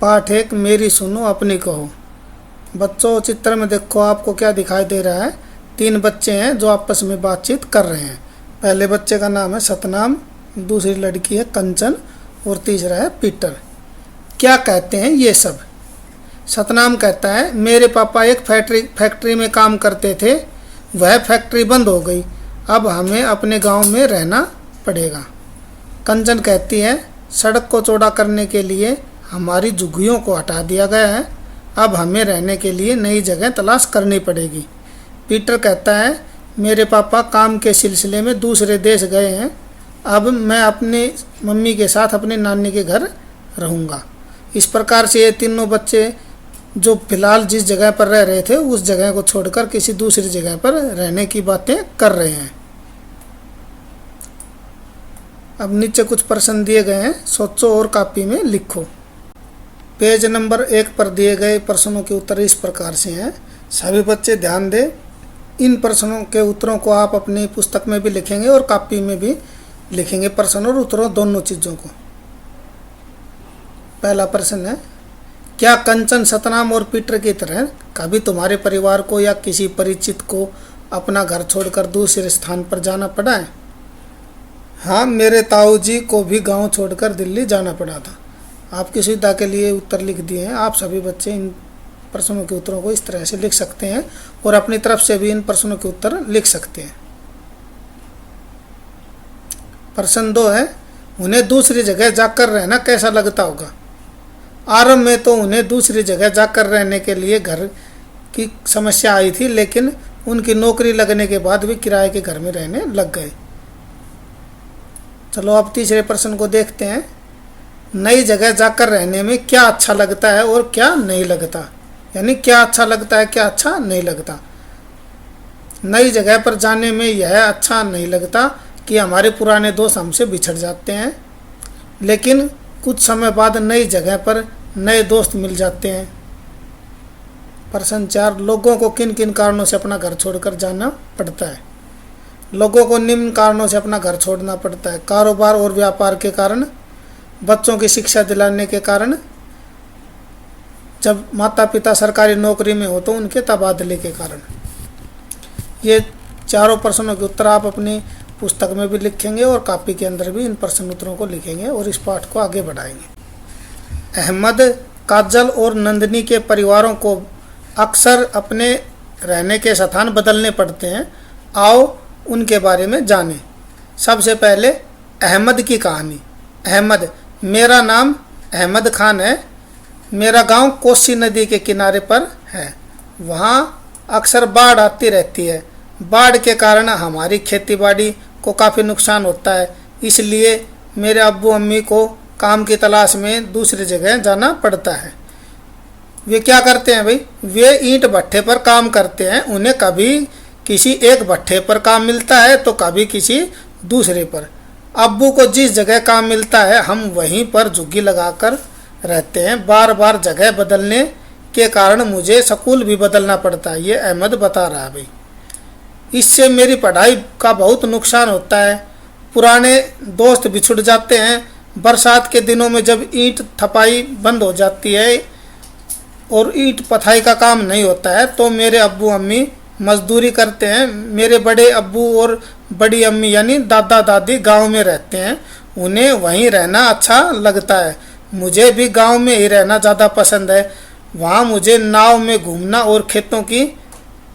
पाठ एक मेरी सुनो अपनी कहो। बच्चों, चित्र में देखो आपको क्या दिखाई दे रहा है। 3 बच्चे हैं जो आपस में बातचीत कर रहे हैं। पहले बच्चे का नाम है सतनाम, दूसरी लड़की है कंचन और तीसरा है पीटर। क्या कहते हैं ये सब? सतनाम कहता है मेरे पापा एक फैक्ट्री में काम करते थे, वह फैक्ट्री बंद हो गई, अब हमें अपने गांव में रहना पड़ेगा। कंचन कहती है सड़क को चौड़ा करने के लिए हमारी झुग्गियों को हटा दिया गया है, अब हमें रहने के लिए नई जगह तलाश करनी पड़ेगी। पीटर कहता है मेरे पापा काम के सिलसिले में दूसरे देश गए हैं, अब मैं अपनी मम्मी के साथ अपनी नानी के घर रहूँगा। इस प्रकार से ये तीनों बच्चे जो फिलहाल जिस जगह पर रह रहे थे उस जगह को छोड़कर किसी दूसरी जगह पर रहने की बातें कर रहे हैं। अब नीचे कुछ प्रश्न दिए गए हैं, सोचो और कॉपी में लिखो। पेज नंबर 1 पर दिए गए प्रश्नों के उत्तर इस प्रकार से हैं। सभी बच्चे ध्यान दें। इन प्रश्नों के उत्तरों को आप अपनी पुस्तक में भी लिखेंगे और कॉपी में भी लिखेंगे, प्रश्न और उत्तरों दोनों चीज़ों को। पहला प्रश्न है, क्या कंचन, सतनाम और पीटर की तरह कभी तुम्हारे परिवार को या किसी परिचित को अपना घर छोड़कर दूसरे स्थान पर जाना पड़ा है? हाँ, मेरे ताऊ जी को भी गांव छोड़कर दिल्ली जाना पड़ा था। आपकी सुविधा के लिए उत्तर लिख दिए हैं। आप सभी बच्चे इन प्रश्नों के उत्तरों को इस तरह से लिख सकते हैं और अपनी तरफ से भी इन प्रश्नों के उत्तर लिख सकते हैं। प्रश्न 2 है, उन्हें दूसरी जगह जाकर रहना कैसा लगता होगा? आरंभ में तो उन्हें दूसरी जगह जाकर रहने के लिए घर की समस्या आई थी, लेकिन उनकी नौकरी लगने के बाद भी किराए के घर में रहने लग गए। चलो अब तीसरे प्रश्न को देखते हैं। नई जगह जाकर रहने में क्या अच्छा लगता है और क्या नहीं लगता? यानी क्या अच्छा लगता है, क्या अच्छा नहीं लगता। नई जगह पर जाने में यह अच्छा नहीं लगता कि हमारे पुराने दोस्त हमसे बिछड़ जाते हैं, लेकिन कुछ समय बाद नई जगह पर नए दोस्त मिल जाते हैं। प्रश्न 4, लोगों को किन किन कारणों से अपना घर छोड़कर जाना पड़ता है? लोगों को निम्न कारणों से अपना घर छोड़ना पड़ता है। कारोबार और व्यापार के कारण, बच्चों की शिक्षा दिलाने के कारण, जब माता पिता सरकारी नौकरी में हो तो उनके तबादले के कारण। ये चारों प्रश्नों के उत्तर आप अपनी पुस्तक में भी लिखेंगे और कॉपी के अंदर भी इन प्रश्न उत्तरों को लिखेंगे और इस पाठ को आगे बढ़ाएंगे। अहमद, काजल और नंदनी के परिवारों को अक्सर अपने रहने के स्थान बदलने पड़ते हैं। आओ उनके बारे में जानें। सबसे पहले अहमद की कहानी। अहमद, मेरा नाम अहमद खान है, मेरा गांव कोसी नदी के किनारे पर है, वहाँ अक्सर बाढ़ आती रहती है। बाढ़ के कारण हमारी खेतीबाड़ी को काफ़ी नुकसान होता है, इसलिए मेरे अब्बू अम्मी को काम की तलाश में दूसरी जगह जाना पड़ता है। वे क्या करते हैं भाई? वे ईंट भट्ठे पर काम करते हैं। उन्हें कभी किसी एक भट्ठे पर काम मिलता है तो कभी किसी दूसरे पर। अब्बू को जिस जगह काम मिलता है हम वहीं पर झुग्गी लगाकर रहते हैं। बार बार जगह बदलने के कारण मुझे स्कूल भी बदलना पड़ता है, ये अहमद बता रहा है भाई। इससे मेरी पढ़ाई का बहुत नुकसान होता है। पुराने दोस्त बिछुड़ जाते हैं। बरसात के दिनों में जब ईंट थपाई बंद हो जाती है और ईंट पथाई का काम नहीं होता है तो मेरे अब्बू अम्मी मजदूरी करते हैं। मेरे बड़े अब्बू और बड़ी अम्मी यानी दादा दादी गांव में रहते हैं, उन्हें वहीं रहना अच्छा लगता है। मुझे भी गांव में ही रहना ज़्यादा पसंद है। वहाँ मुझे नाव में घूमना और खेतों की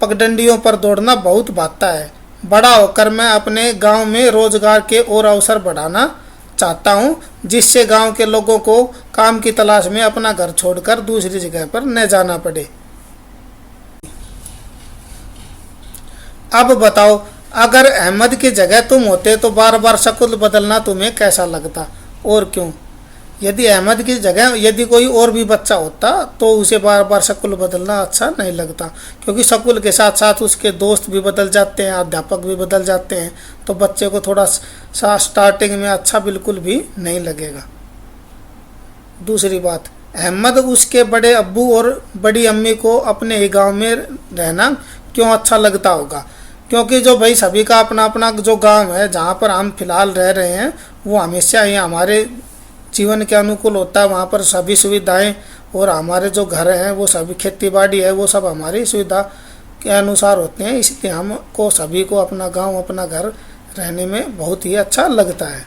पगडंडियों पर दौड़ना बहुत भाता है। बड़ा होकर मैं अपने गांव में रोजगार के और अवसर बढ़ाना चाहता हूँ, जिससे गांव के लोगों को काम की तलाश में अपना घर छोड़कर दूसरी जगह पर न जाना पड़े। अब बताओ, अगर अहमद की जगह तुम होते तो बार बार स्कूल बदलना तुम्हें कैसा लगता और क्यों? यदि अहमद की जगह यदि कोई और भी बच्चा होता तो उसे बार बार स्कूल बदलना अच्छा नहीं लगता, क्योंकि स्कूल के साथ साथ उसके दोस्त भी बदल जाते हैं, अध्यापक भी बदल जाते हैं, तो बच्चे को थोड़ा सा स्टार्टिंग में अच्छा बिल्कुल भी नहीं लगेगा। दूसरी बात, अहमद उसके बड़े अब्बू और बड़ी अम्मी को अपने ही गाँव में रहना क्यों अच्छा लगता होगा? क्योंकि जो भाई सभी का अपना अपना जो गाँव है जहाँ पर हम फिलहाल रह रहे हैं वो हमेशा ही हमारे जीवन के अनुकूल होता है। वहाँ पर सभी सुविधाएं और हमारे जो घर हैं वो सभी खेती बाड़ी है वो सब हमारी सुविधा के अनुसार होते हैं, इसलिए हमको सभी को अपना गांव अपना घर रहने में बहुत ही अच्छा लगता है।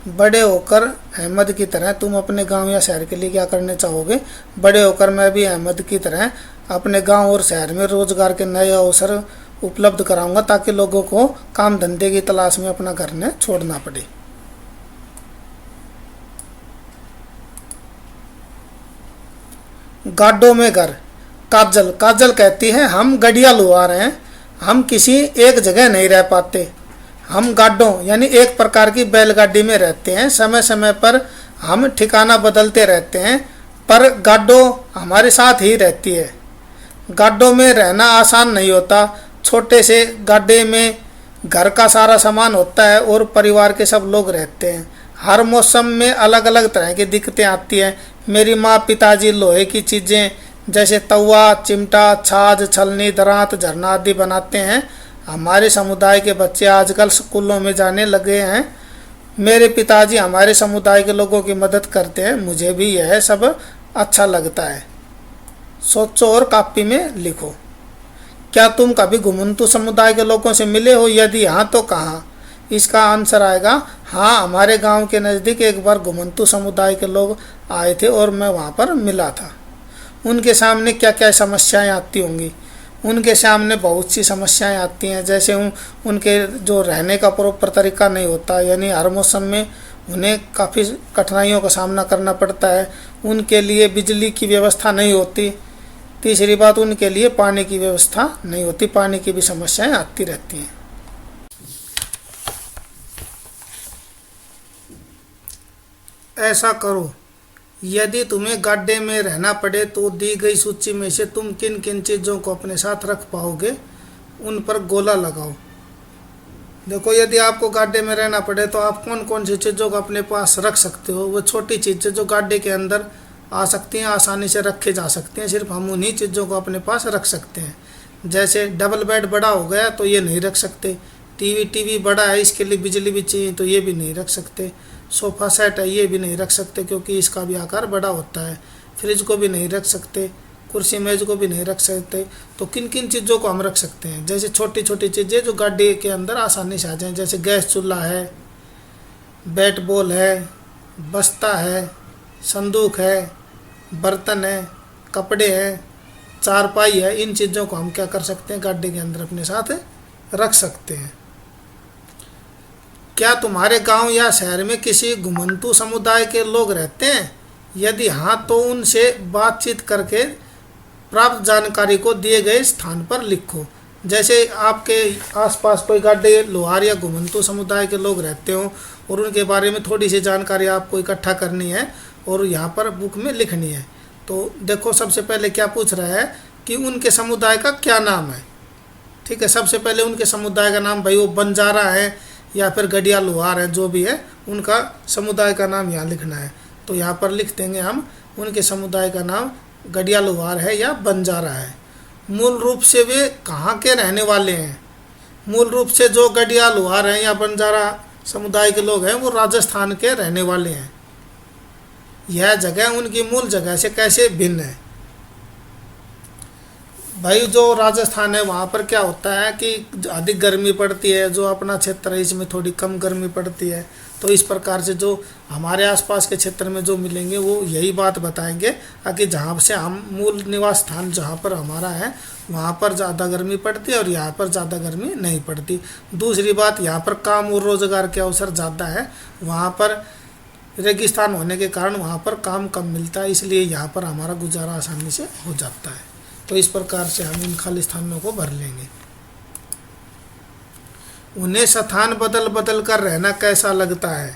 बड़े होकर अहमद की तरह तुम अपने गांव या शहर के लिए क्या करना चाहोगे? बड़े होकर मैं भी अहमद की तरह अपने गांव और शहर में रोजगार के नए अवसर उपलब्ध कराऊंगा ताकि लोगों को काम धंधे की तलाश में अपना घर न छोड़ना पड़े। गाडों में घर। काजल काजल कहती है हम गड़िया लुआ रहे हैं, हम किसी एक जगह नहीं रह पाते। हम गाडों यानी एक प्रकार की बैलगाड़ी में रहते हैं। समय समय पर हम ठिकाना बदलते रहते हैं पर गाडों हमारे साथ ही रहती है। गाडों में रहना आसान नहीं होता। छोटे से गाडे में घर का सारा सामान होता है और परिवार के सब लोग रहते हैं। हर मौसम में अलग अलग तरह की दिक्कतें आती हैं। मेरी माँ पिताजी लोहे की चीज़ें जैसे तवा, चिमटा, छाछ, छलनी, दरांत, झरना आदि बनाते हैं। हमारे समुदाय के बच्चे आजकल स्कूलों में जाने लगे हैं। मेरे पिताजी हमारे समुदाय के लोगों की मदद करते हैं। मुझे भी यह सब अच्छा लगता है। सोचो और कॉपी में लिखो। क्या तुम कभी घुमंतू समुदाय के लोगों से मिले हो? यदि हाँ तो कहाँ? इसका आंसर आएगा हाँ, हमारे गांव के नज़दीक एक बार घुमंतू समुदाय के लोग आए थे और मैं वहाँ पर मिला था। उनके सामने क्या क्या समस्याएं आती होंगी? उनके सामने बहुत सी समस्याएं आती हैं, जैसे उनके जो रहने का प्रॉपर तरीका नहीं होता, यानी हर मौसम में उन्हें काफ़ी कठिनाइयों का सामना करना पड़ता है। उनके लिए बिजली की व्यवस्था नहीं होती। तीसरी बात, उनके लिए पानी की व्यवस्था नहीं होती। पानी की भी समस्याएं आती रहती हैं। ऐसा करो। यदि तुम्हें गाड्डे में रहना पड़े तो दी गई सूची में से तुम किन किन चीज़ों को अपने साथ रख पाओगे, उन पर गोला लगाओ। देखो, यदि आपको गाड्डे में रहना पड़े तो आप कौन कौन सी चीज़ों को अपने पास रख सकते हो। वो छोटी चीज़ें जो गाड्डे के अंदर आ सकती हैं, आसानी से रखे जा सकते हैं, सिर्फ हम उन्हीं चीज़ों को अपने पास रख सकते हैं। जैसे डबल बेड बड़ा हो गया तो ये नहीं रख सकते। टीवी बड़ा है, इसके लिए बिजली भी चाहिए तो ये भी नहीं रख सकते। सोफ़ा सेट है, ये भी नहीं रख सकते क्योंकि इसका भी आकार बड़ा होता है। फ्रिज को भी नहीं रख सकते, कुर्सी मेज को भी नहीं रख सकते। तो किन किन चीज़ों को हम रख सकते हैं? जैसे छोटी छोटी चीज़ें जो गाड़ी के अंदर आसानी से आ जाएं, जैसे गैस चूल्हा है, बैट बॉल है, बस्ता है, संदूक है, बर्तन है, कपड़े हैं, चारपाई है। इन चीज़ों को हम क्या कर सकते हैं? गाड़ी के अंदर अपने साथ रख सकते हैं। क्या तुम्हारे गांव या शहर में किसी घुमंतू समुदाय के लोग रहते हैं? यदि हाँ तो उनसे बातचीत करके प्राप्त जानकारी को दिए गए स्थान पर लिखो। जैसे आपके आसपास कोई गाडे लोहार या घुमंतू समुदाय के लोग रहते हो और उनके बारे में थोड़ी सी जानकारी आपको इकट्ठा करनी है और यहाँ पर बुक में लिखनी है। तो देखो, सबसे पहले क्या पूछ रहा है कि उनके समुदाय का क्या नाम है। ठीक है, सबसे पहले उनके समुदाय का नाम, भाई वो बंजारा है या फिर गड़िया लोहार है, जो भी है उनका समुदाय का नाम यहाँ लिखना है। तो यहाँ पर लिख देंगे हम उनके समुदाय का नाम गड़िया लोहार है या बंजारा है। मूल रूप से वे कहाँ के रहने वाले हैं? मूल रूप से जो गड़िया लोहार हैं या बंजारा समुदाय के लोग हैं वो राजस्थान के रहने वाले हैं। यह जगह उनकी मूल जगह से कैसे भिन्न है? भाई जो राजस्थान है वहाँ पर क्या होता है कि अधिक गर्मी पड़ती है, जो अपना क्षेत्र है इसमें थोड़ी कम गर्मी पड़ती है। तो इस प्रकार से जो हमारे आसपास के क्षेत्र में जो मिलेंगे वो यही बात बताएंगे कि जहाँ से हम मूल निवास स्थान जहाँ पर हमारा है वहाँ पर ज़्यादा गर्मी पड़ती है और यहाँ पर ज़्यादा गर्मी नहीं पड़ती। दूसरी बात, यहाँ पर काम और रोज़गार के अवसर ज़्यादा है, वहाँ पर रेगिस्तान होने के कारण वहाँ पर काम कम मिलता है, इसलिए यहाँ पर हमारा गुजारा आसानी से हो जाता है। तो इस प्रकार से हम इन खाली स्थानों को भर लेंगे। उन्हें स्थान बदल बदल कर रहना कैसा लगता है?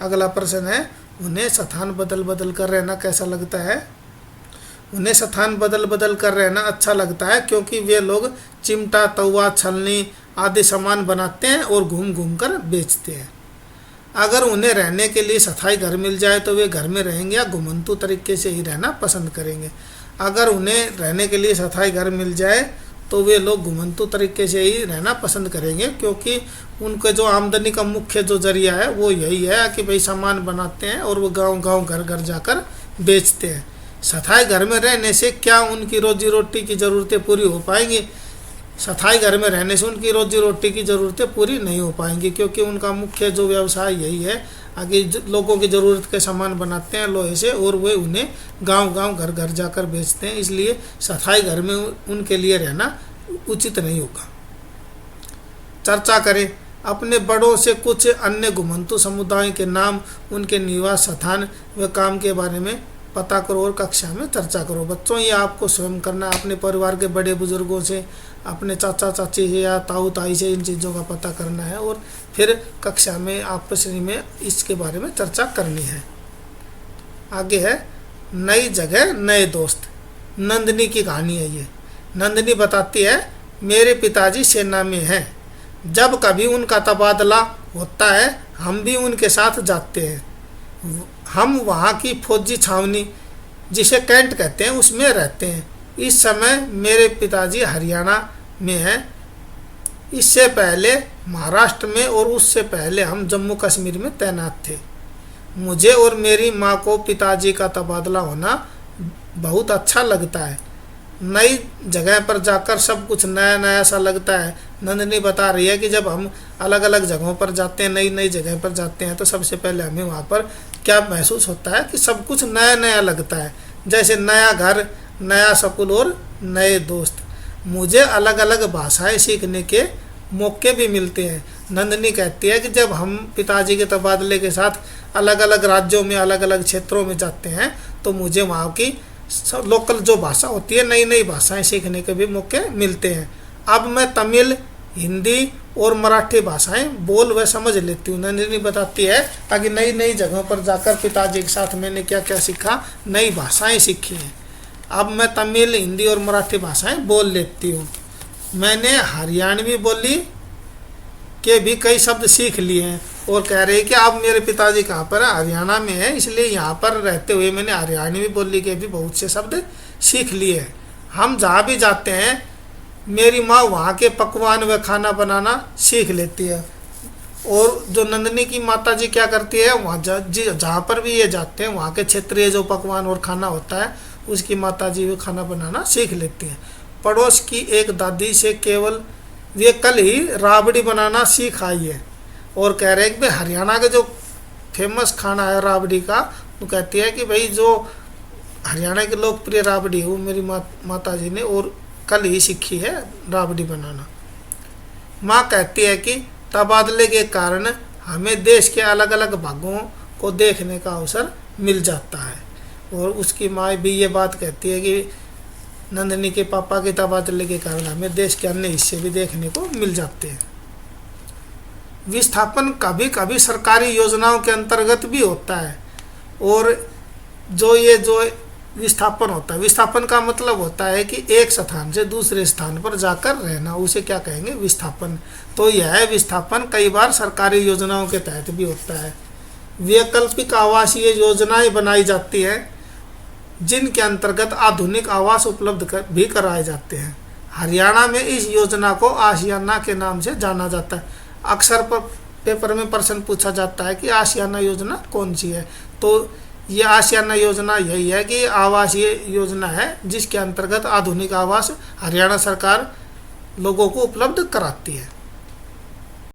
अगला प्रश्न है, उन्हें स्थान बदल बदल कर रहना कैसा लगता है? उन्हें स्थान बदल बदल कर रहना अच्छा लगता है क्योंकि वे लोग चिमटा, तवा, छलनी आदि सामान बनाते हैं और घूम घूम कर बेचते हैं। अगर उन्हें रहने के लिए स्थायी घर मिल जाए तो वे घर में रहेंगे या घुमंतू तरीके से ही रहना पसंद करेंगे? अगर उन्हें रहने के लिए स्थायी घर मिल जाए तो वे लोग घुमंतु तरीके से ही रहना पसंद करेंगे, क्योंकि उनके जो आमदनी का मुख्य जो जरिया है वो यही है कि भाई सामान बनाते हैं और वो गांव गांव घर घर जाकर बेचते हैं। स्थायी घर में रहने से क्या उनकी रोजी रोटी की ज़रूरतें पूरी हो पाएंगी? स्थायी घर में रहने से उनकी रोजी रोटी की ज़रूरतें पूरी नहीं हो पाएंगी, क्योंकि उनका मुख्य जो व्यवसाय यही है, आगे लोगों की ज़रूरत के सामान बनाते हैं लोहे से और वे उन्हें गांव गांव घर घर जाकर बेचते हैं। इसलिए स्थायी घर में उनके लिए रहना उचित नहीं होगा। चर्चा करें। अपने बड़ों से कुछ अन्य घुमंतु समुदायों के नाम, उनके निवास स्थान व काम के बारे में पता करो और कक्षा में चर्चा करो। बच्चों, ये आपको स्वयं करना, अपने परिवार के बड़े बुजुर्गों से, अपने चाचा चाची से या ताऊ ताई से इन चीज़ों का पता करना है और फिर कक्षा में आपस में इसके बारे में चर्चा करनी है। आगे है नई जगह नए दोस्त। नंदिनी की कहानी है ये। नंदिनी बताती है, मेरे पिताजी सेना में हैं। जब कभी उनका तबादला होता है हम भी उनके साथ जाते हैं। हम वहाँ की फौजी छावनी, जिसे कैंट कहते हैं, उसमें रहते हैं। इस समय मेरे पिताजी हरियाणा में हैं। इससे पहले महाराष्ट्र में और उससे पहले हम जम्मू कश्मीर में तैनात थे। मुझे और मेरी माँ को पिताजी का तबादला होना बहुत अच्छा लगता है। नई जगह पर जाकर सब कुछ नया नया सा लगता है। नंदिनी बता रही है कि जब हम अलग अलग जगहों पर जाते हैं, नई नई जगह पर जाते हैं, तो सबसे पहले हमें वहाँ पर क्या महसूस होता है कि सब कुछ नया नया लगता है, जैसे नया घर, नया स्कूल और नए दोस्त। मुझे अलग अलग भाषाएं सीखने के मौके भी मिलते हैं। नंदिनी कहती है कि जब हम पिताजी के तबादले के साथ अलग अलग राज्यों में, अलग अलग क्षेत्रों में जाते हैं, तो मुझे वहाँ की लोकल जो भाषा होती है, नई नई भाषाएं सीखने के भी मौके मिलते हैं। अब मैं तमिल, हिंदी और मराठी भाषाएं बोल व समझ लेती हूँ। नंदिनी बताती है, ताकि नई नई जगहों पर जाकर पिताजी के साथ मैंने क्या क्या सीखा, नई भाषाएं सीखी हैं। अब मैं तमिल, हिंदी और मराठी भाषाएं बोल लेती हूँ। मैंने हरियाणवी बोली के भी कई शब्द सीख लिए हैं। और कह रहे हैं कि अब मेरे पिताजी कहाँ पर है, हरियाणा में है, इसलिए यहाँ पर रहते हुए मैंने हरियाणवी बोली के भी बहुत से शब्द सीख लिए हैं। हम जहाँ भी जाते हैं मेरी माँ वहाँ के पकवान व खाना बनाना सीख लेती है। और जो नंदिनी की माता जी क्या करती है, वहाँ जहाँ पर भी ये जाते हैं वहाँ के क्षेत्रीय जो पकवान और खाना होता है उसकी माता जी भी खाना बनाना सीख लेती हैं। पड़ोस की एक दादी से केवल वे कल ही राबड़ी बनाना सीख आई है। और कह रहे हैं कि भाई हरियाणा का जो फेमस खाना है राबड़ी का, तो कहती है कि भाई जो हरियाणा की लोकप्रिय राबड़ी है वो मेरी माता जी ने और कल ही सीखी है राबड़ी बनाना। माँ कहती है कि तबादले के कारण हमें देश के अलग अलग भागों को देखने का अवसर मिल जाता है। और उसकी माँ भी ये बात कहती है कि नंदिनी के पापा के तबादले के कारण हमें देश के अन्य हिस्से भी देखने को मिल जाते हैं। विस्थापन कभी कभी सरकारी योजनाओं के अंतर्गत भी होता है। और जो विस्थापन होता है, विस्थापन का मतलब होता है कि एक स्थान से दूसरे स्थान पर जाकर रहना, उसे क्या कहेंगे, विस्थापन। तो यह विस्थापन कई बार सरकारी योजनाओं के तहत भी होता है। वैकल्पिक आवासीय योजनाएं बनाई जाती हैं जिनके अंतर्गत आधुनिक आवास उपलब्ध भी कराए जाते हैं। हरियाणा में इस योजना को आशियाना के नाम से जाना जाता है। अक्सर पेपर में प्रश्न पूछा जाता है कि आशियाना योजना कौन सी है। तो ये आशियाना योजना यही है कि आवासीय योजना है जिसके अंतर्गत आधुनिक आवास हरियाणा सरकार लोगों को उपलब्ध कराती है।